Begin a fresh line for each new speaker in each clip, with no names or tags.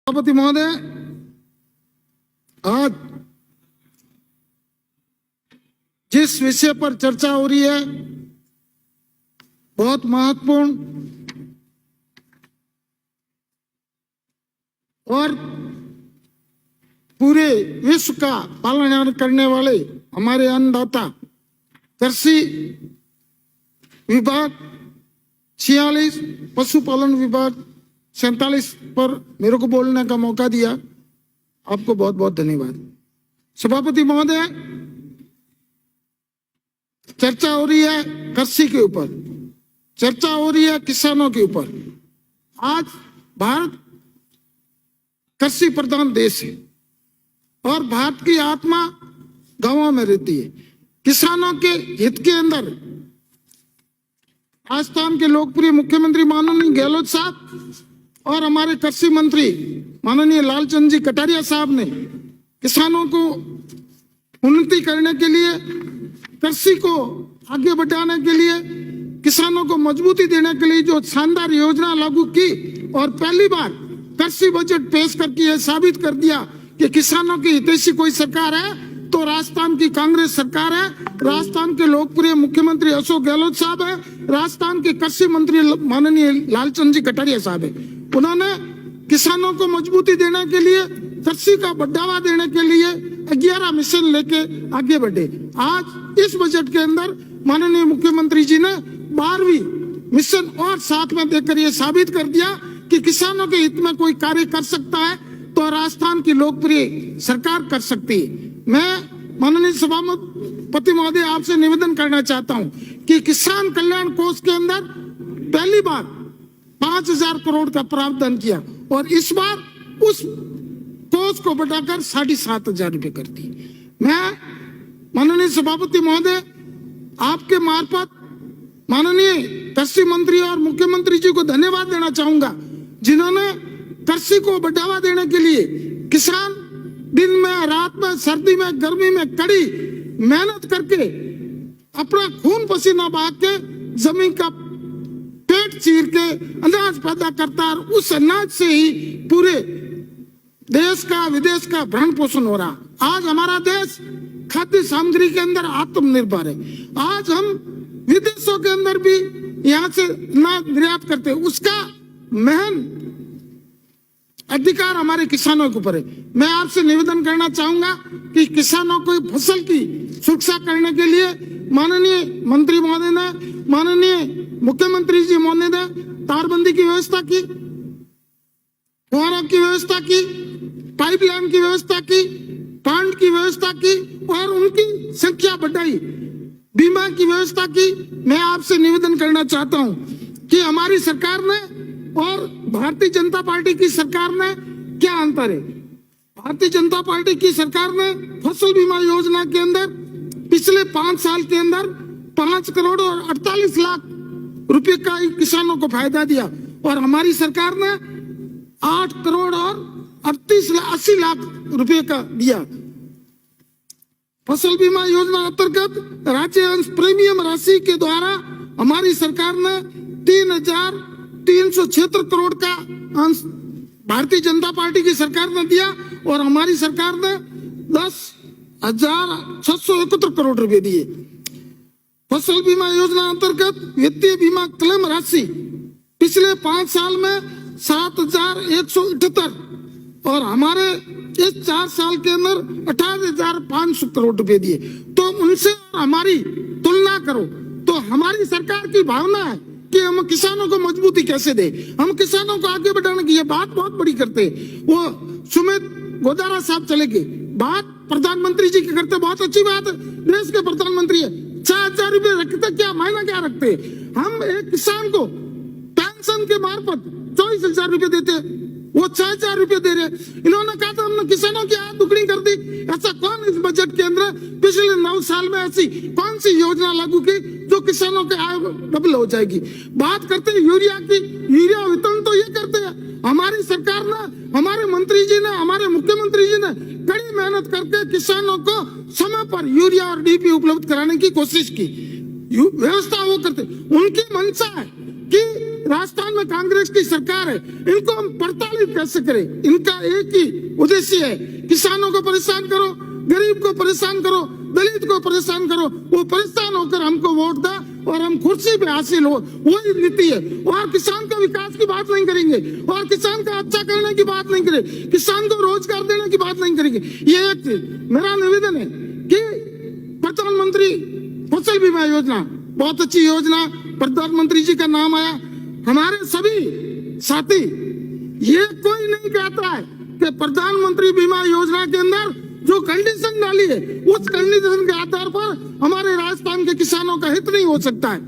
सभापति महोदय, आज जिस विषय पर चर्चा हो रही है बहुत महत्वपूर्ण और पूरे विश्व का पालन करने वाले हमारे अन्नदाता कृषि विभाग 46, पशुपालन विभाग 47 पर मेरे को बोलने का मौका दिया, आपको बहुत बहुत धन्यवाद। सभापति महोदय, चर्चा हो रही है कृषि के ऊपर, चर्चा हो रही है किसानों के ऊपर। आज भारत कृषि प्रधान देश है और भारत की आत्मा गांवों में रहती है। किसानों के हित के अंदर राजस्थान के लोकप्रिय मुख्यमंत्री माननीय गहलोत साहब और हमारे कृषि मंत्री माननीय लालचंद जी कटारिया साहब ने किसानों को उन्नति करने के लिए, कृषि को आगे बढ़ाने के लिए, किसानों को मजबूती देने के लिए जो शानदार योजना लागू की और पहली बार कृषि बजट पेश करके यह साबित कर दिया कि किसानों की हितैषी कोई सरकार है तो राजस्थान की कांग्रेस सरकार है। राजस्थान के लोकप्रिय मुख्यमंत्री अशोक गहलोत साहब है, राजस्थान के कृषि मंत्री माननीय लालचंद जी कटारिया साहब है। उन्होंने किसानों को मजबूती देने के लिए, कृषि का बढ़ावा देने के लिए 11 मिशन लेके आगे बढ़े। आज इस बजट के अंदर माननीय मुख्यमंत्री जी ने 12वीं मिशन और साथ में देकर यह साबित कर दिया कि किसानों के हित में कोई कार्य कर सकता है तो राजस्थान की लोकप्रिय सरकार कर सकती है। मैं माननीय सभापति महोदय आपसे निवेदन करना चाहता हूं कि किसान कल्याण कोष के अंदर पहली बार 5,000 करोड़ का प्रावधान किया और इस बार उस कोष को बढ़ाकर 7,500 रुपए कर दी। मैं माननीय सभापति महोदय आपके मार्फत माननीय कृषि मंत्री और मुख्यमंत्री जी को धन्यवाद देना चाहूंगा, जिन्होंने कृषि को बढ़ावा देने के लिए किसान दिन में, रात में, सर्दी में, गर्मी में कड़ी मेहनत करके अपना खून पसीना बहा के जमीन का पेट चीर के अनाज पैदा करता है और उस अनाज से ही पूरे देश का, विदेश का भरण पोषण हो रहा। आज हमारा देश खाद्य सामग्री के अंदर आत्मनिर्भर है। आज हम विदेशों के अंदर भी यहाँ से अनाज निर्यात करते हैं, उसका महन अधिकार हमारे किसानों के ऊपर है। मैं आपसे निवेदन करना चाहूंगा कि किसानों को फसल की सुरक्षा करने के लिए माननीय मंत्री महोदय ने, माननीय मुख्यमंत्री जी महोदय ने तारबंदी की व्यवस्था की, फुहारों की व्यवस्था की, पाइपलाइन की व्यवस्था की, पांड की व्यवस्था की और उनकी संख्या बढ़ाई, बीमा की व्यवस्था की। मैं आपसे निवेदन करना चाहता हूं कि हमारी सरकार ने और भारतीय जनता पार्टी की सरकार ने क्या अंतर है। भारतीय जनता पार्टी की सरकार ने फसल बीमा योजना के अंदर पिछले 5 साल के अंदर 5 करोड़ और 48 लाख रुपए का किसानों को फायदा दिया और हमारी सरकार ने 8 करोड़ और 80 लाख रुपए का दिया। फसल बीमा योजना अंतर्गत राज्य अंश प्रीमियम राशि के द्वारा हमारी सरकार ने 3,376 करोड़ का अंश भारतीय जनता पार्टी की सरकार ने दिया और हमारी सरकार ने 10,671 करोड़ रुपए दिए। फसल बीमा योजना अंतर्गत वित्तीय बीमा क्लेम राशि पिछले 5 साल में 7,178 और हमारे इस 4 साल के अंदर 28,500 करोड़ रुपए दिए। तो उनसे हमारी तुलना करो तो हमारी सरकार की भावना है कि हम किसानों को मजबूती कैसे दे, हम किसानों को आगे बढ़ाने की ये बात बहुत बड़ी करते हैं। वो सुमित गोदारा साहब चले गए, बात प्रधानमंत्री जी की करते, बहुत अच्छी बात है, देश के प्रधानमंत्री है। 4,000 रुपए रखते क्या, महीना क्या रखते। हम एक किसान को पेंशन के मार्फत 24,000 रुपए देते, वो 6,000 रुपए दे रहे। इन्होंने कहा था हमने किसानों की आय दुगनी कर दी। ऐसा कौन इस बजट के अंदर पिछले 9 साल में ऐसी कौन सी योजना लागू की जो किसानों के आय डबल हो जाएगी। बात करते हैं यूरिया की, यूरिया वितरण तो ये करते हैं हमारी सरकार ने, हमारे मंत्री जी ने, हमारे मुख्यमंत्री जी ने कड़ी मेहनत करके किसानों को समय पर यूरिया और डीपी उपलब्ध कराने की कोशिश की, व्यवस्था वो करते। उनकी मंशा है कि राजस्थान में कांग्रेस की सरकार है, इनको हम प्रताड़ित कैसे करें? इनका एक ही उद्देश्य है, किसानों को परेशान करो, गरीब को परेशान करो, दलित को परेशान करो, वो परेशान होकर हमको वोट दे और हम कुर्सी पे हासिल हो, वही नीति है। और किसान का विकास की बात नहीं करेंगे, और किसान का अच्छा करने की बात नहीं करेंगे, किसान को रोजगार देने की बात नहीं करेंगे। ये एक मेरा निवेदन है कि प्रधानमंत्री फसल बीमा योजना बहुत अच्छी योजना, प्रधानमंत्री जी का नाम आया, हमारे सभी साथी, ये कोई नहीं कहता है कि प्रधानमंत्री बीमा योजना के अंदर जो कंडीशन डाली है उस कंडीशन के आधार पर हमारे राजस्थान के किसानों का हित नहीं हो सकता है।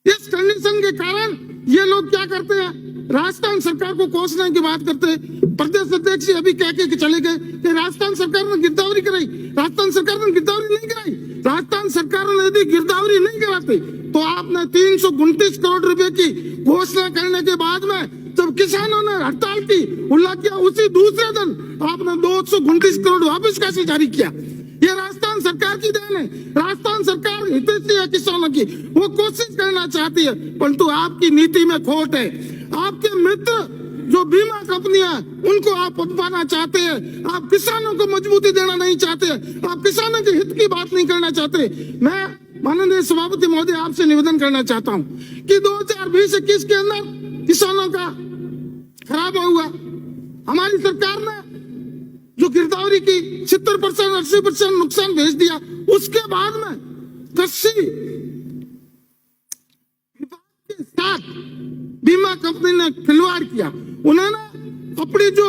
इस कंडीशन के कारण ये लोग क्या करते हैं, राजस्थान सरकार को कोसने की बात करते हैं। प्रदेश अध्यक्ष अभी कह के चले गए कि राजस्थान सरकार ने गिरदावरी कराई। राजस्थान सरकार ने गिरदावरी नहीं कराई। राजस्थान सरकार ने यदि गिरदावरी नहीं कराती तो आपने 329 करोड़ रुपए की घोषणा करने के बाद में जब किसानों ने हड़ताल की उल्ला किया, उसी दूसरे दिन आपने 229 करोड़ वापस कैसे जारी किया? ये राजस्थान सरकार की देन है। राजस्थान सरकार हितैषी है किसानों की, वो कोशिश करना चाहती है, परंतु आपकी नीति में खोट है। आपके मित्र जो बीमा कंपनियां उनको आप पनपाना चाहते हैं, आप किसानों को मजबूती देना नहीं चाहते, आप किसानों के हित की बात नहीं करना चाहते। मैं माननीय सभापति महोदय आपसे निवेदन करना चाहता हूं कि 2020-21 के अंदर किसानों का खराब हुआ, हमारी सरकार ने जो गिरदावरी की 70% 80% नुकसान भेज दिया, उसके बाद में कृषि विभाग के साथ बीमा कंपनी ने खिलवाड़ किया। उन्होंने अपनी जो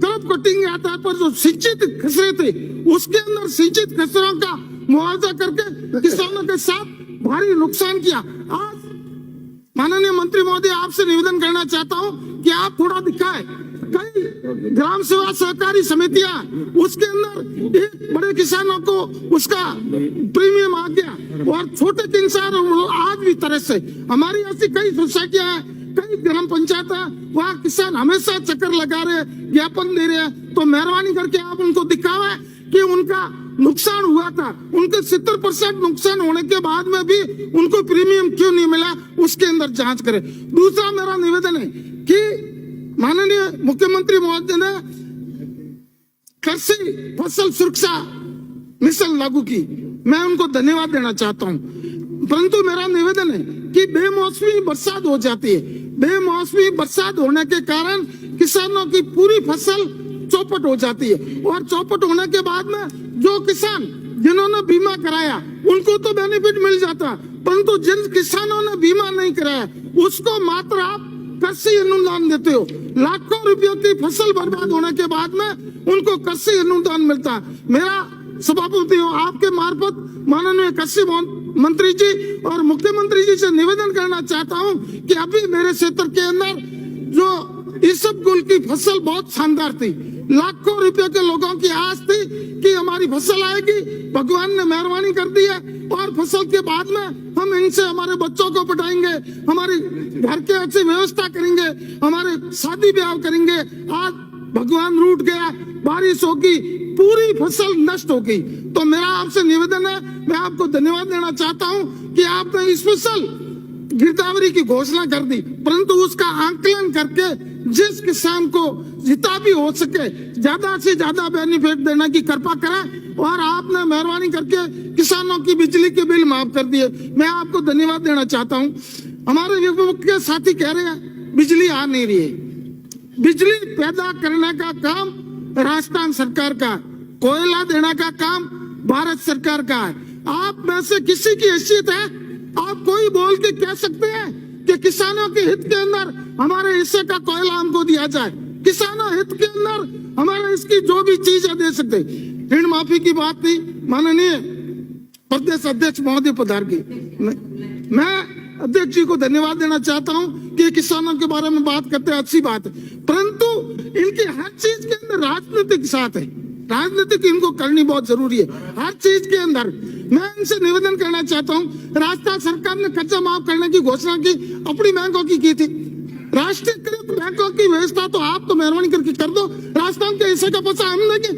क्रॉप कटिंग के आधार पर जो सिंचित खसरे थे उसके अंदर सिंचित खसरों का मुआवजा करके किसानों के साथ भारी नुकसान किया। आज माननीय मंत्री महोदय आपसे निवेदन करना चाहता हूं कि आप थोड़ा दिखाएं। कई ग्राम सेवा सहकारी समितियां, उसके अंदर एक बड़े किसानों को उसका प्रीमियम आ गया और छोटे किसान आज भी तरह से, हमारी ऐसी कई सोसाइटियां हैं, कई ग्राम पंचायत है, वहाँ किसान हमेशा चक्कर लगा रहे, ज्ञापन दे रहे हैं। तो मेहरबानी करके आप उनको दिखावे कि उनका नुकसान हुआ था, उनके 70% नुकसान होने के बाद में भी उनको प्रीमियम क्यों नहीं मिला, उसके अंदर जांच करें। दूसरा मेरा निवेदन है कि माननीय मुख्यमंत्री महोदय ने कृषि फसल सुरक्षा मिशन लागू की, मैं उनको धन्यवाद देना चाहता हूं, परंतु मेरा निवेदन है कि बेमौसमी बरसात हो जाती है। बेमौसमी बरसात होने के कारण किसानों की पूरी फसल चौपट हो जाती है, और चौपट होने के बाद में जो किसान जिन्होंने बीमा कराया उनको तो बेनिफिट मिल जाता, परंतु जिन किसानों ने बीमा नहीं कराया उसको मात्र आप कृषि अनुदान देते हो। लाखों रुपयों की फसल बर्बाद होने के बाद में उनको कृषि अनुदान मिलता है। मेरा सभापति हो आपके मार्फत माननीय कृषि मंत्री जी और मुख्यमंत्री जी से निवेदन करना चाहता हूं कि अभी मेरे क्षेत्र के अंदर जो इसबगुल की फसल बहुत शानदार थी, लाखों रुपए के लोगों की आस थी कि हमारी फसल आएगी, भगवान ने मेहरबानी कर दी है, और फसल के बाद में हम इनसे हमारे बच्चों को पढ़ाएंगे, हमारे घर के अच्छी व्यवस्था करेंगे, हमारे शादी ब्याह करेंगे। आज भगवान रूठ गया, बारिश होगी, पूरी फसल नष्ट हो गई। तो मेरा आपसे निवेदन है, मैं आपको धन्यवाद देना चाहता हूं कि आपने स्पेशल गिरदावरी की घोषणा कर दी, परंतु उसका आंकलन करके जिस किसान को जितना भी हो सके ज्यादा से ज्यादा बेनिफिट देने की कृपा करें, और आपने मेहरबानी करके किसानों की बिजली के बिल माफ कर दिए, मैं आपको धन्यवाद देना चाहता हूं। हमारे विभाग के साथी कह रहे हैं बिजली आ नहीं रही है। बिजली पैदा करने का काम राजस्थान सरकार का, कोयला देने का काम भारत सरकार का है। आप में से किसी की हैसियत है, आप कोई बोल के कह सकते हैं कि किसानों के हित के अंदर हमारे हिस्से का कोयला हमको दिया जाए, किसानों हित के अंदर हमारे इसकी जो भी चीजें दे सकते। ऋण माफी की बात थी, माननीय प्रदेश अध्यक्ष महोदय पधार की, मैं अध्यक्ष जी को धन्यवाद देना चाहता हूं कि किसानों के बारे में बात करते हैं, अच्छी बात है, परंतु इनकी हर चीज के अंदर राजनीतिक साथ है, राजनीतिक इनको करनी बहुत जरूरी है हर चीज के अंदर। मैं इनसे निवेदन करना चाहता हूं, राजस्थान सरकार ने कर्जा माफ करने की घोषणा की, अपनी बैंकों की थी, राष्ट्रीयकृत बैंकों की व्यवस्था तो आप तो मेहरबानी करके कर दो, राजस्थान के हिस्से का पैसा हम देंगे,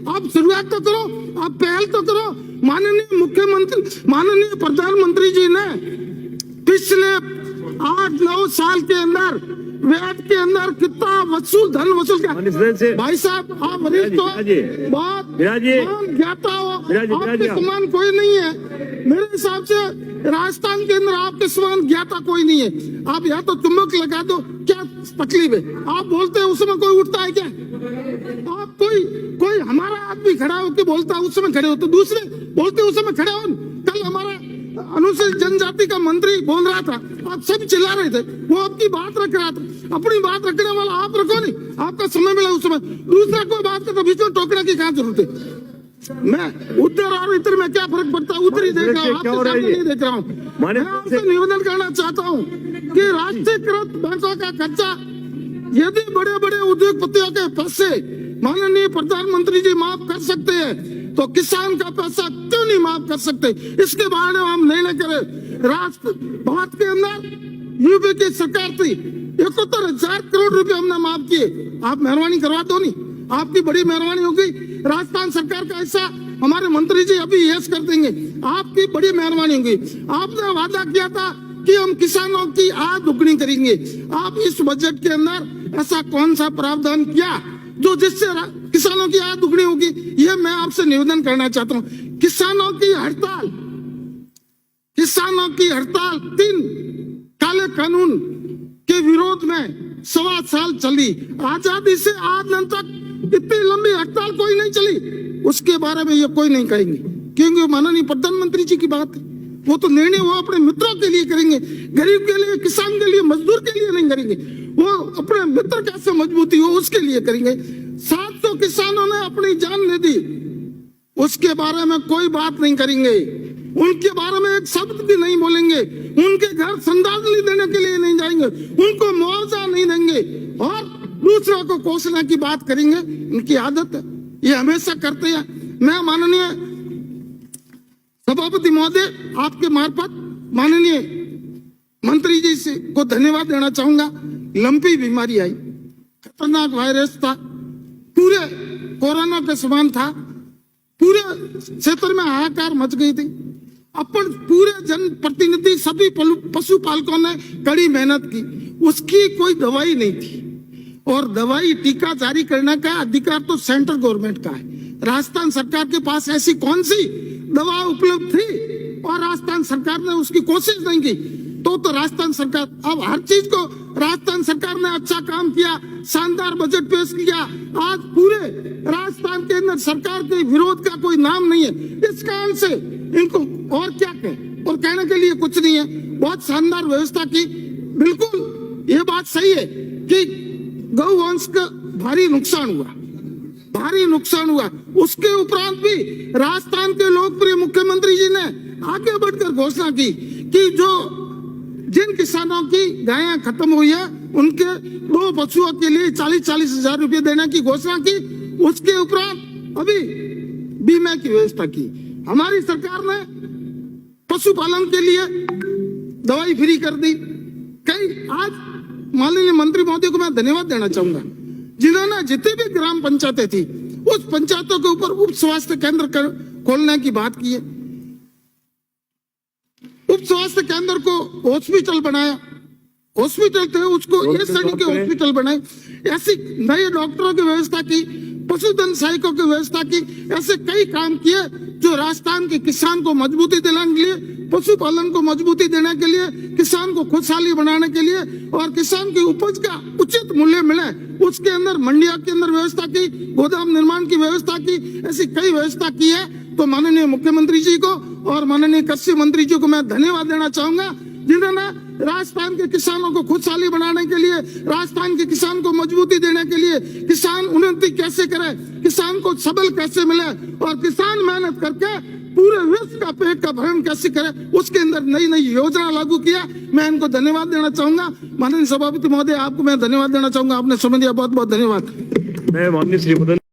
आप शुरुआत तो करो, आप पहल तो करो। माननीय मुख्यमंत्री, माननीय प्रधानमंत्री जी ने पिछले 8-9 साल के अंदर वैट के अंदर कितना धन वसूल किया। भाई साहब आप वरिष्ठ हो, बहुत ज्ञाता हो, आपके समान कोई नहीं है। मेरे हिसाब से राजस्थान के अंदर आपके समान ज्ञाता कोई नहीं है। आप या तो चुम्बक लगा दो, क्या तकलीफ है? आप बोलते हैं उस समय कोई उठता है क्या? आप कोई हमारा आदमी खड़ा होकर बोलता है उस समय खड़े हो, तो दूसरे बोलते उस समय खड़े हो। कल हमारा अनुसूचित जनजाति का मंत्री बोल रहा था, आप सब चिल्ला रहे थे, वो आपकी बात रख रहा था। अपनी बात रखने वाला आप रखो नहीं, आपका समय मिला उस समय, दूसरा कोई बात करता बीच में टोकने की क्या जरूरत है? मैं उधर और इधर में क्या फर्क पड़ता है? उधर ही देख रहा हूँ, आपके सामने नहीं देख रहा हूँ। मैं आपसे निवेदन करना चाहता हूँ कि राष्ट्रीयकृत बैंकों का कर्जा, यदि बड़े बड़े उद्योगपतियों के पैसे माननीय प्रधानमंत्री जी माफ कर सकते हैं, तो किसान का पैसा क्यों नहीं माफ कर सकते? इसके बारे में हम निर्णय करें। राष्ट्र भारत के अंदर यूपी की सरकार थी, 71,000 करोड़ रुपए हमने माफ किए। आप मेहरबानी करवा दो नहीं, आपकी बड़ी मेहरबानी होगी। राजस्थान सरकार का ऐसा हमारे मंत्री जी अभी यस कर देंगे, आपकी बड़ी मेहरबानी होगी। आपने वादा किया था कि हम किसानों की आय दुगनी करेंगे। आप इस बजट के अंदर ऐसा कौन सा प्रावधान किया जो जिससे किसानों की आय दुगनी होगी? ये मैं आपसे निवेदन करना चाहता हूँ। किसानों की हड़ताल 3 काले कानून के विरोध में 1.25 साल चली। आजादी से आज तक इतनी लंबी हड़ताल कोई नहीं चली। उसके बारे में ये कोई नहीं कहेंगे, क्योंकि माननीय प्रधानमंत्री जी की बात है। वो तो निर्णय वो अपने मित्रों के लिए करेंगे, गरीब के लिए, किसान के लिए, मजदूर के लिए नहीं करेंगे। वो अपने मित्र कैसे मजबूती हो उसके लिए करेंगे। 700 किसानों ने अपनी जान दे दी, उसके बारे में कोई बात नहीं करेंगे। उनके बारे में एक शब्द भी नहीं बोलेंगे। उनके घर श्रद्धांजलि देने के लिए नहीं जाएंगे, उनको मुआवजा नहीं देंगे और दूसरों को कोसने की बात करेंगे। इनकी आदत है, ये हमेशा करते हैं। मैं माननीय सभापति महोदय आपके मार्फत माननीय मंत्री जी से को धन्यवाद देना चाहूंगा। लंपी बीमारी आई, खतरनाक वायरस था, पूरे कोरोना के समान था, पूरे क्षेत्र में हाहाकार मच गई थी। अपन पूरे जनप्रतिनिधि सभी पशुपालकों ने कड़ी मेहनत की, उसकी कोई दवाई नहीं थी। और दवाई टीका जारी करने का अधिकार तो सेंट्रल गवर्नमेंट का है। राजस्थान सरकार के पास ऐसी कौन सी दवा उपलब्ध थी और राजस्थान सरकार ने उसकी कोशिश नहीं की? तो राजस्थान सरकार, अब हर चीज को राजस्थान सरकार ने अच्छा काम किया, शानदार बजट पेश किया। आज पूरे राजस्थान के अंदर सरकार के विरोध का कोई नाम नहीं है। इस कारण से इनको और क्या कहें, और कहने के लिए कुछ नहीं है। बहुत शानदार व्यवस्था की। बिल्कुल ये बात सही है कि गौवंश का भारी नुकसान हुआ। उसके उपरांत भी राजस्थान के लोकप्रिय मुख्यमंत्री जी ने आगे बढ़कर घोषणा की कि जिन किसानों की गायें खत्म हुई है उनके 2 पशुओं के लिए 40-40 हजार रुपए देने की घोषणा की। उसके उपरांत अभी बीमा की व्यवस्था की। हमारी सरकार ने पशुपालन के लिए दवाई फ्री कर दी। कई आज माननीय मंत्री महोदय को मैं धन्यवाद देना चाहूंगा, जिन्होंने जितनी भी ग्राम पंचायतें थी उस पंचायतों के ऊपर उप स्वास्थ्य केंद्र खोलने की बात की है। उप स्वास्थ्य केंद्र को हॉस्पिटल बनाया, हॉस्पिटल थे उसको ये श्रेणी के हॉस्पिटल बनाए। ऐसी नए डॉक्टरों की व्यवस्था की, पशुधन सहायकों की व्यवस्था की। ऐसे कई काम किए जो राजस्थान के किसान को मजबूती दिलाने के लिए, पशुपालन को मजबूती देने के लिए, किसान को खुशहाली बनाने के लिए और किसान की उपज का उचित मूल्य मिले, उसके अंदर मंडिया के अंदर व्यवस्था की, गोदाम निर्माण की व्यवस्था की। ऐसी कई व्यवस्था की है। तो माननीय मुख्यमंत्री जी को और माननीय कृषि मंत्री जी को मैं धन्यवाद देना चाहूंगा, जिन्होंने राजस्थान के किसानों को खुशहाली बनाने के लिए, राजस्थान के किसान को मजबूती देने के लिए, किसान उन्नति कैसे करे, किसान को सबल कैसे मिले और किसान मेहनत करके पूरे विश्व का पेट का भरण कैसे करे, उसके अंदर नई नई योजना लागू किया। मैं इनको धन्यवाद देना चाहूंगा। माननीय सभापति महोदय आपको मैं धन्यवाद देना चाहूंगा, आपने समय दिया, बहुत बहुत धन्यवाद।
मैं माननीय श्री